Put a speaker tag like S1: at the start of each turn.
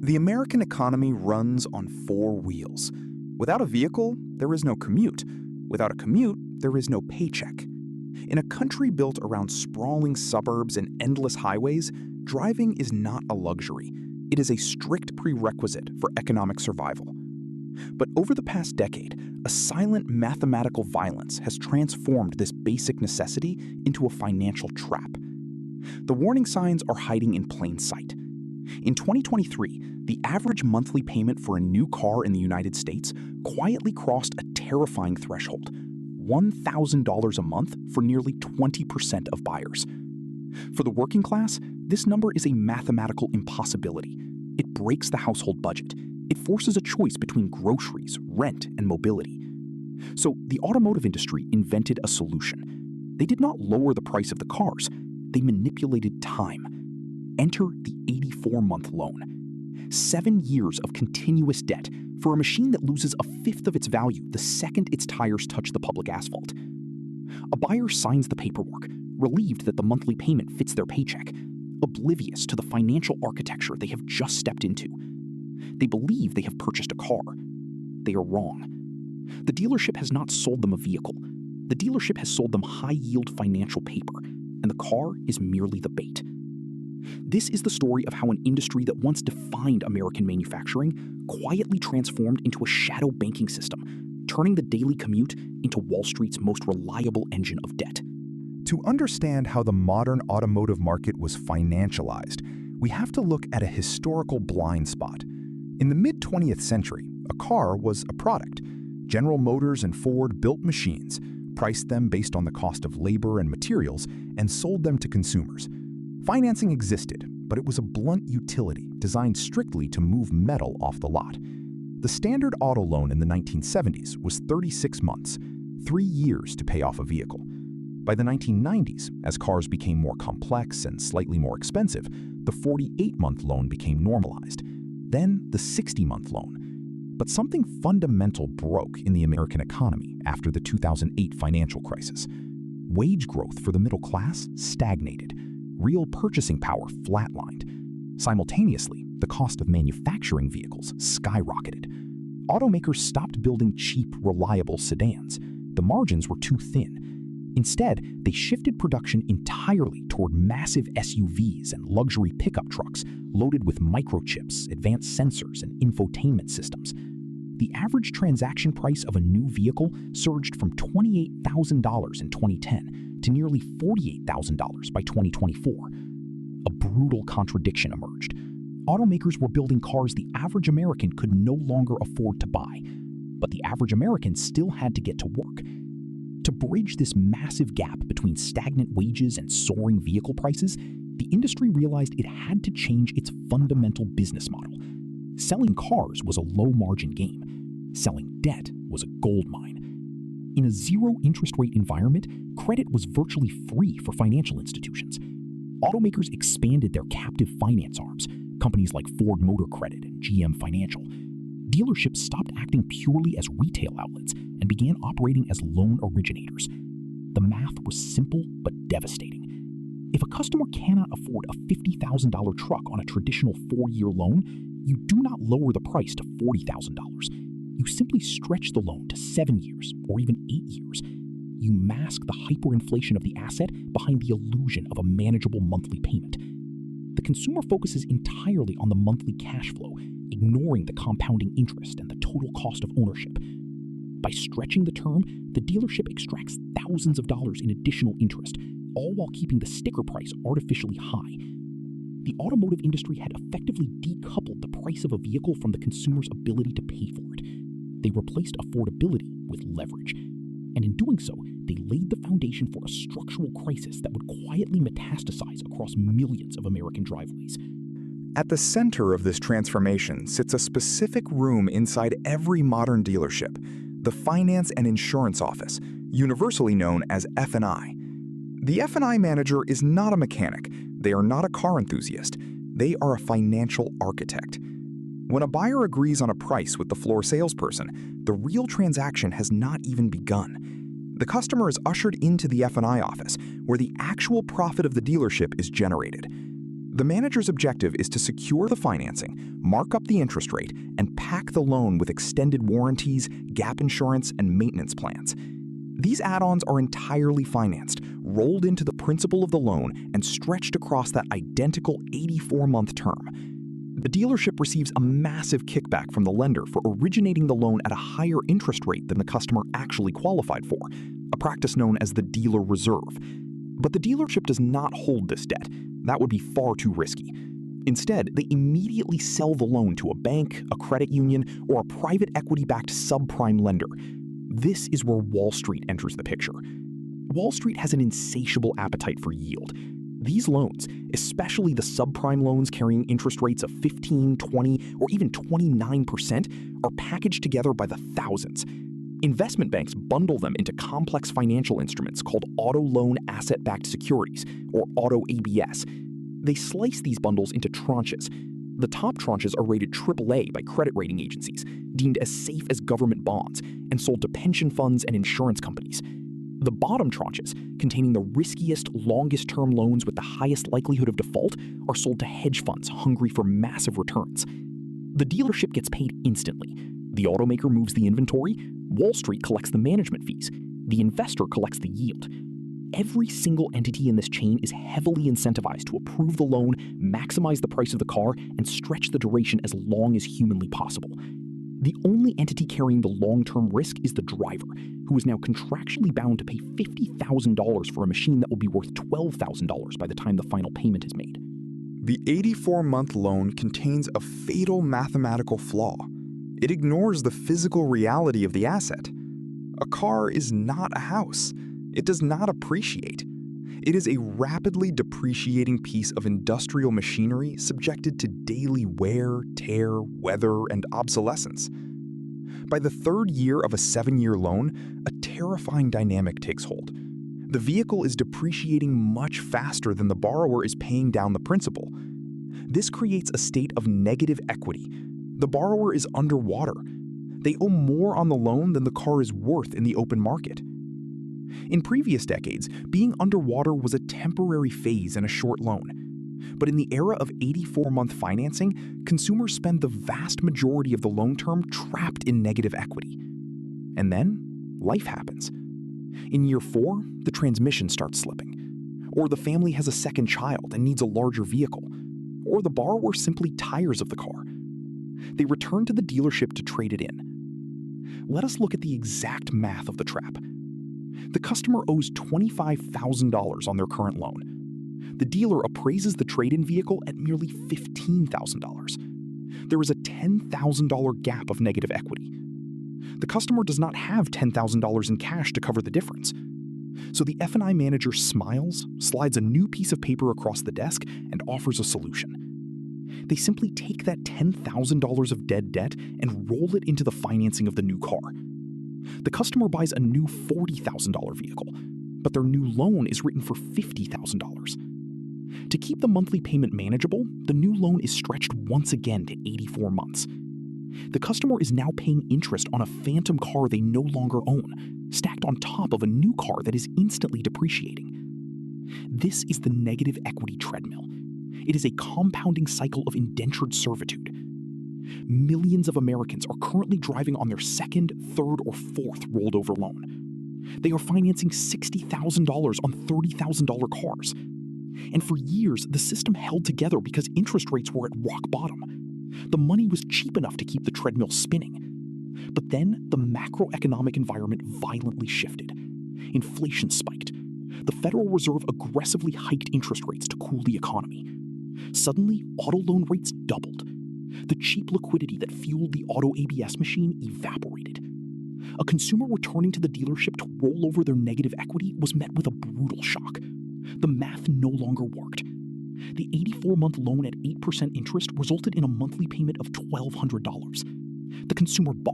S1: The American economy runs on four wheels. Without a vehicle, there is no commute. Without a commute, there is no paycheck. In a country built around sprawling suburbs and endless highways, driving is not a luxury. It is a strict prerequisite for economic survival. But over the past decade, a silent mathematical violence has transformed this basic necessity into a financial trap. The warning signs are hiding in plain sight. In 2023, the average monthly payment for a new car in the United States quietly crossed a terrifying threshold: $1,000 a month for nearly 20% of buyers. For the working class, this number is a mathematical impossibility. It breaks the household budget. It forces a choice between groceries, rent, and mobility. So the automotive industry invented a solution. They did not lower the price of the cars. They manipulated time. Enter the 84-month loan. 7 years of continuous debt for a machine that loses a fifth of its value the second its tires touch the public asphalt. A buyer signs the paperwork, relieved that the monthly payment fits their paycheck, oblivious to the financial architecture they have just stepped into. They believe they have purchased a car. They are wrong. The dealership has not sold them a vehicle. The dealership has sold them high-yield financial paper, and the car is merely the bait. This is the story of how an industry that once defined American manufacturing quietly transformed into a shadow banking system, turning the daily commute into Wall Street's most reliable engine of debt.
S2: To understand how the modern automotive market was financialized, we have to look at a historical blind spot. In the mid-20th century, a car was a product. General Motors and Ford built machines, priced them based on the cost of labor and materials, and sold them to consumers. Financing existed, but it was a blunt utility designed strictly to move metal off the lot. The standard auto loan in the 1970s was 36 months, 3 years to pay off a vehicle. By the 1990s, as cars became more complex and slightly more expensive, the 48-month loan became normalized. Then the 60-month loan. But something fundamental broke in the American economy after the 2008 financial crisis. Wage growth for the middle class stagnated. Real purchasing power flatlined. Simultaneously, the cost of manufacturing vehicles skyrocketed. Automakers stopped building cheap, reliable sedans. The margins were too thin. Instead, they shifted production entirely toward massive SUVs and luxury pickup trucks loaded with microchips, advanced sensors, and infotainment systems. The average transaction price of a new vehicle surged from $28,000 in 2010 to nearly $48,000 by 2024. A brutal contradiction emerged. Automakers were building cars the average American could no longer afford to buy, but the average American still had to get to work. To bridge this massive gap between stagnant wages and soaring vehicle prices, the industry realized it had to change its fundamental business model. Selling cars was a low-margin game. Selling debt was a gold mine. In a zero-interest rate environment, credit was virtually free for financial institutions. Automakers expanded their captive finance arms, companies like Ford Motor Credit and GM Financial. Dealerships stopped acting purely as retail outlets and began operating as loan originators. The math was simple but devastating. If a customer cannot afford a $50,000 truck on a traditional 4-year loan, you do not lower the price to $40,000. You simply stretch the loan to 7 years or even 8 years. You mask the hyperinflation of the asset behind the illusion of a manageable monthly payment. The consumer focuses entirely on the monthly cash flow, ignoring the compounding interest and the total cost of ownership. By stretching the term, the dealership extracts thousands of dollars in additional interest, all while keeping the sticker price artificially high. The automotive industry had effectively decoupled the price of a vehicle from the consumer's ability to pay for it. They replaced affordability with leverage. And in doing so, they laid the foundation for a structural crisis that would quietly metastasize across millions of American driveways.
S1: At the center of this transformation sits a specific room inside every modern dealership, the Finance and Insurance Office, universally known as F&I. The F&I manager is not a mechanic. They are not a car enthusiast. They are a financial architect. When a buyer agrees on a price with the floor salesperson, the real transaction has not even begun. The customer is ushered into the F&I office, where the actual profit of the dealership is generated. The manager's objective is to secure the financing, mark up the interest rate, and pack the loan with extended warranties, gap insurance, and maintenance plans. These add-ons are entirely financed, rolled into the principal of the loan, and stretched across that identical 84-month term. The dealership receives a massive kickback from the lender for originating the loan at a higher interest rate than the customer actually qualified for, a practice known as the dealer reserve. But the dealership does not hold this debt. That would be far too risky. Instead, they immediately sell the loan to a bank, a credit union, or a private equity-backed subprime lender. This is where Wall Street enters the picture. Wall Street has an insatiable appetite for yield. These loans, especially the subprime loans carrying interest rates of 15, 20, or even 29%, are packaged together by the thousands. Investment banks bundle them into complex financial instruments called auto loan asset-backed securities, or auto ABS. They slice these bundles into tranches. The top tranches are rated AAA by credit rating agencies, deemed as safe as government bonds, and sold to pension funds and insurance companies. The bottom tranches, containing the riskiest, longest-term loans with the highest likelihood of default, are sold to hedge funds hungry for massive returns. The dealership gets paid instantly. The automaker moves the inventory, Wall Street collects the management fees, the investor collects the yield. Every single entity in this chain is heavily incentivized to approve the loan, maximize the price of the car, and stretch the duration as long as humanly possible. The only entity carrying the long-term risk is the driver, who is now contractually bound to pay $50,000 for a machine that will be worth $12,000 by the time the final payment is made.
S2: The 84-month loan contains a fatal mathematical flaw. It ignores the physical reality of the asset. A car is not a house. It does not appreciate. It is a rapidly depreciating piece of industrial machinery subjected to daily wear, tear, weather, and obsolescence. By the third year of a 7-year loan, a terrifying dynamic takes hold. The vehicle is depreciating much faster than the borrower is paying down the principal. This creates a state of negative equity. The borrower is underwater. They owe more on the loan than the car is worth in the open market. In previous decades, being underwater was a temporary phase in a short loan. But in the era of 84-month financing, consumers spend the vast majority of the loan term trapped in negative equity. And then, life happens. In year 4, the transmission starts slipping. Or the family has a second child and needs a larger vehicle. Or the borrower simply tires of the car. They return to the dealership to trade it in. Let us look at the exact math of the trap. The customer owes $25,000 on their current loan. The dealer appraises the trade-in vehicle at merely $15,000. There is a $10,000 gap of negative equity. The customer does not have $10,000 in cash to cover the difference. So the F&I manager smiles, slides a new piece of paper across the desk, and offers a solution. They simply take that $10,000 of dead debt and roll it into the financing of the new car. The customer buys a new $40,000 vehicle, but their new loan is written for $50,000. To keep the monthly payment manageable, the new loan is stretched once again to 84 months. The customer is now paying interest on a phantom car they no longer own, stacked on top of a new car that is instantly depreciating. This is the negative equity treadmill. It is a compounding cycle of indentured servitude. Millions of Americans are currently driving on their second, third, or fourth rolled over loan. They are financing $60,000 on $30,000 cars. And for years, the system held together because interest rates were at rock bottom. The money was cheap enough to keep the treadmill spinning. But then the macroeconomic environment violently shifted. Inflation spiked. The Federal Reserve aggressively hiked interest rates to cool the economy. Suddenly, auto loan rates doubled. The cheap liquidity that fueled the auto ABS machine evaporated. A consumer returning to the dealership to roll over their negative equity was met with a brutal shock. The math no longer worked. The 84-month loan at 8% interest resulted in a monthly payment of $1,200. The consumer bought